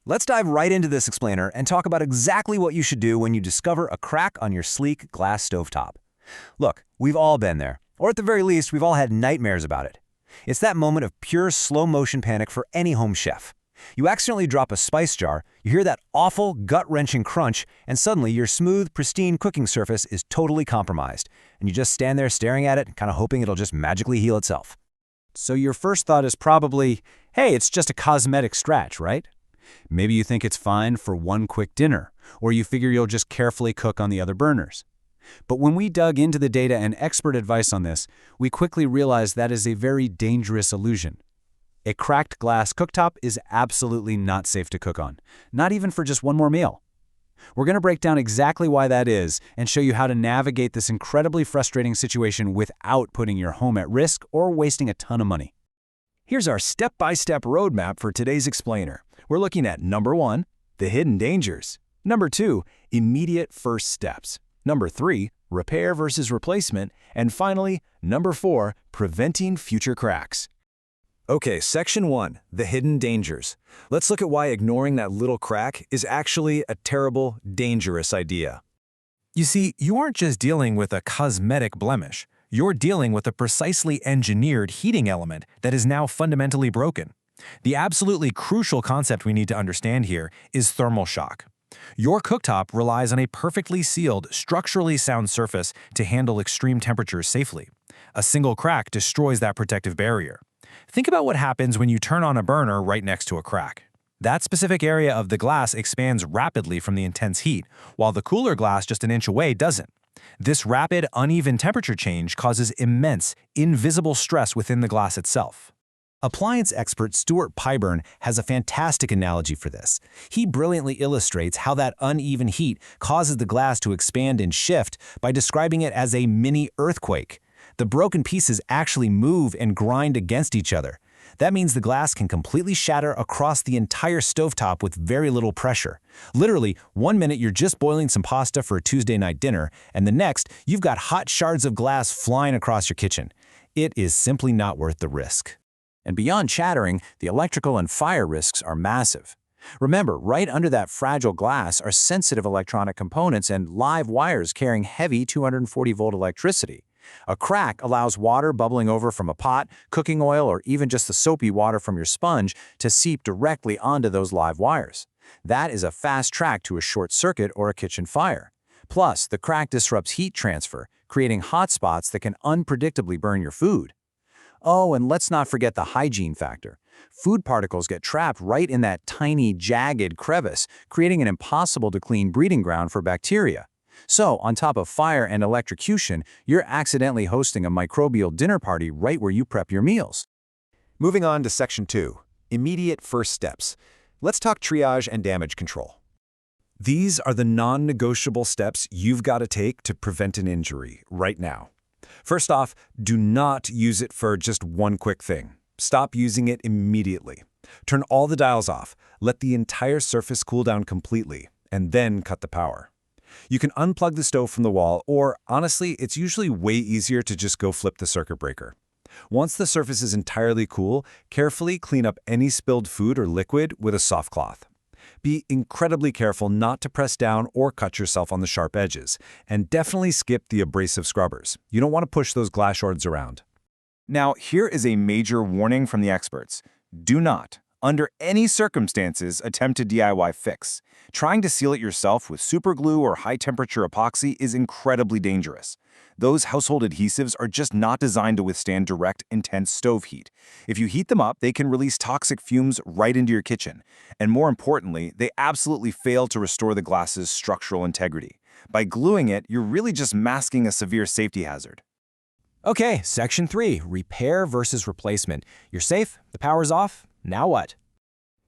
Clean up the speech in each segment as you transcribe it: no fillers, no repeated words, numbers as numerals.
Let's dive right into this explainer and talk about exactly what you should do when you discover a crack on your sleek glass stovetop. Look, we've all been there, or at the very least, we've all had nightmares about it. It's that moment of pure slow-motion panic for any home chef. You accidentally drop a spice jar, you hear that awful, gut-wrenching crunch, and suddenly your smooth, pristine cooking surface is totally compromised, and you just stand there staring at it, kind of hoping it'll just magically heal itself. So your first thought is probably, hey, it's just a cosmetic scratch, right? Maybe you think it's fine for one quick dinner, or you figure you'll just carefully cook on the other burners. But when we dug into the data and expert advice on this, we quickly realized that is a very dangerous illusion. A cracked glass cooktop is absolutely not safe to cook on, not even for just one more meal. We're going to break down exactly why that is and show you how to navigate this incredibly frustrating situation without putting your home at risk or wasting a ton of money. Here's our step-by-step roadmap for today's explainer. We're looking at number 1, the hidden dangers. Number 2, immediate first steps. Number 3, repair versus replacement. And finally, number 4, preventing future cracks. Okay, section 1, the hidden dangers. Let's look at why ignoring that little crack is actually a terrible, dangerous idea. You see, you aren't just dealing with a cosmetic blemish. You're dealing with a precisely engineered heating element that is now fundamentally broken. The absolutely crucial concept we need to understand here is thermal shock. Your cooktop relies on a perfectly sealed, structurally sound surface to handle extreme temperatures safely. A single crack destroys that protective barrier. Think about what happens when you turn on a burner right next to a crack. That specific area of the glass expands rapidly from the intense heat, while the cooler glass just an inch away doesn't. This rapid, uneven temperature change causes immense, invisible stress within the glass itself. Appliance expert Stuart Pyburn has a fantastic analogy for this. He brilliantly illustrates how that uneven heat causes the glass to expand and shift by describing it as a mini earthquake. The broken pieces actually move and grind against each other. That means the glass can completely shatter across the entire stovetop with very little pressure. Literally, 1 minute you're just boiling some pasta for a Tuesday night dinner, and the next, you've got hot shards of glass flying across your kitchen. It is simply not worth the risk. And beyond shattering, the electrical and fire risks are massive. Remember, right under that fragile glass are sensitive electronic components and live wires carrying heavy 240-volt electricity. A crack allows water bubbling over from a pot, cooking oil, or even just the soapy water from your sponge to seep directly onto those live wires. That is a fast track to a short circuit or a kitchen fire. Plus, the crack disrupts heat transfer, creating hot spots that can unpredictably burn your food. Oh, and let's not forget the hygiene factor. Food particles get trapped right in that tiny, jagged crevice, creating an impossible-to-clean breeding ground for bacteria. So, on top of fire and electrocution, you're accidentally hosting a microbial dinner party right where you prep your meals. Moving on to section 2, immediate first steps. Let's talk triage and damage control. These are the non-negotiable steps you've got to take to prevent an injury right now. First off, do not use it for just one quick thing. Stop using it immediately. Turn all the dials off, let the entire surface cool down completely, and then cut the power. You can unplug the stove from the wall, or honestly, it's usually way easier to just go flip the circuit breaker. Once the surface is entirely cool, carefully clean up any spilled food or liquid with a soft cloth. Be incredibly careful not to press down or cut yourself on the sharp edges, and definitely skip the abrasive scrubbers. You don't want to push those glass shards around. Now, here is a major warning from the experts. Do not, under any circumstances, attempt a DIY fix. Trying to seal it yourself with superglue or high-temperature epoxy is incredibly dangerous. Those household adhesives are just not designed to withstand direct, intense stove heat. If you heat them up, they can release toxic fumes right into your kitchen. And more importantly, they absolutely fail to restore the glass's structural integrity. By gluing it, you're really just masking a severe safety hazard. Okay, section 3, repair versus replacement. You're safe, the power's off, now what?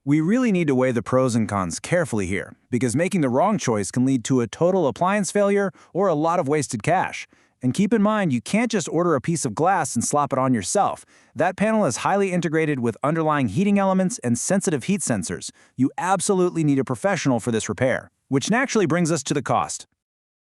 We really need to weigh the pros and cons carefully here, because making the wrong choice can lead to a total appliance failure or a lot of wasted cash. And keep in mind, you can't just order a piece of glass and slap it on yourself. That panel is highly integrated with underlying heating elements and sensitive heat sensors. You absolutely need a professional for this repair, which naturally brings us to the cost.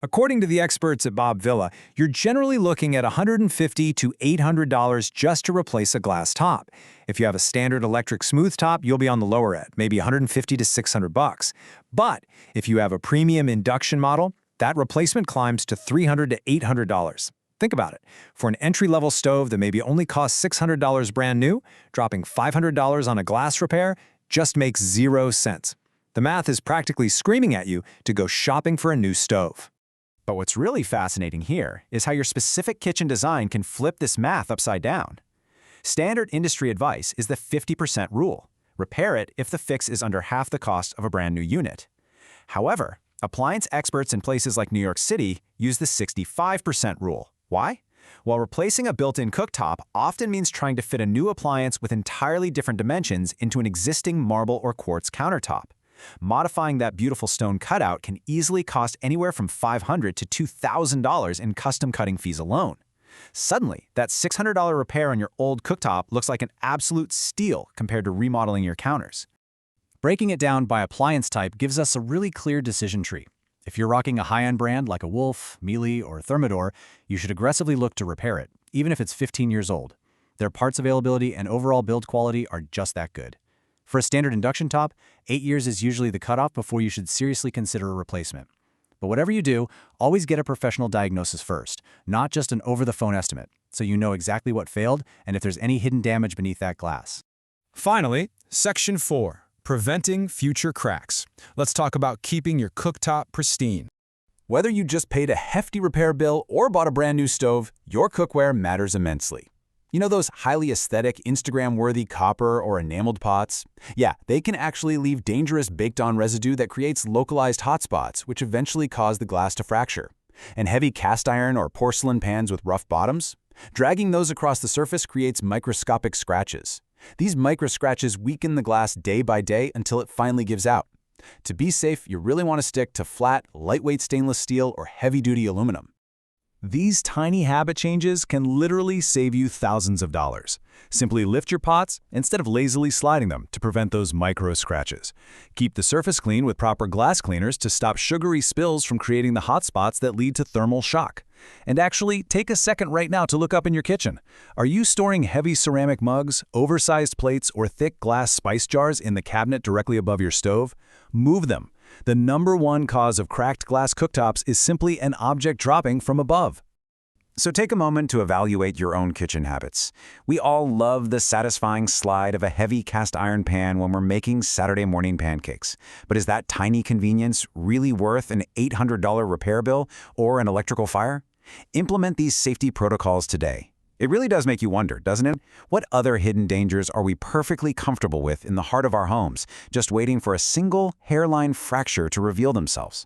According to the experts at Bob Villa, you're generally looking at $150 to $800 just to replace a glass top. If you have a standard electric smooth top, you'll be on the lower end, maybe $150 to $600. But if you have a premium induction model, that replacement climbs to $300 to $800. Think about it. For an entry-level stove that maybe only costs $600 brand new, dropping $500 on a glass repair just makes 0 sense. The math is practically screaming at you to go shopping for a new stove. But what's really fascinating here is how your specific kitchen design can flip this math upside down. Standard industry advice is the 50% rule. Repair it if the fix is under half the cost of a brand new unit. However, appliance experts in places like New York City use the 65% rule. Why? While replacing a built-in cooktop often means trying to fit a new appliance with entirely different dimensions into an existing marble or quartz countertop. Modifying that beautiful stone cutout can easily cost anywhere from $500 to $2,000 in custom cutting fees alone. Suddenly, that $600 repair on your old cooktop looks like an absolute steal compared to remodeling your counters. Breaking it down by appliance type gives us a really clear decision tree. If you're rocking a high-end brand like a Wolf, Miele, or Thermador, you should aggressively look to repair it, even if it's 15 years old. Their parts availability and overall build quality are just that good. For a standard induction top, 8 years is usually the cutoff before you should seriously consider a replacement. But whatever you do, always get a professional diagnosis first, not just an over-the-phone estimate, so you know exactly what failed and if there's any hidden damage beneath that glass. Finally, Section 4, Preventing Future Cracks. Let's talk about keeping your cooktop pristine. Whether you just paid a hefty repair bill or bought a brand new stove, your cookware matters immensely. You know those highly aesthetic, Instagram-worthy copper or enameled pots? Yeah, they can actually leave dangerous baked-on residue that creates localized hotspots, which eventually cause the glass to fracture. And heavy cast iron or porcelain pans with rough bottoms? Dragging those across the surface creates microscopic scratches. These micro-scratches weaken the glass day by day until it finally gives out. To be safe, you really want to stick to flat, lightweight stainless steel or heavy-duty aluminum. These tiny habit changes can literally save you thousands of dollars. Simply lift your pots instead of lazily sliding them to prevent those micro scratches. Keep the surface clean with proper glass cleaners to stop sugary spills from creating the hot spots that lead to thermal shock. And actually, take a second right now to look up in your kitchen. Are you storing heavy ceramic mugs, oversized plates, or thick glass spice jars in the cabinet directly above your stove? Move them. The #1 cause of cracked glass cooktops is simply an object dropping from above. So take a moment to evaluate your own kitchen habits. We all love the satisfying slide of a heavy cast iron pan when we're making Saturday morning pancakes. But is that tiny convenience really worth an $800 repair bill or an electrical fire? Implement these safety protocols today. It really does make you wonder, doesn't it? What other hidden dangers are we perfectly comfortable with in the heart of our homes, just waiting for a single hairline fracture to reveal themselves?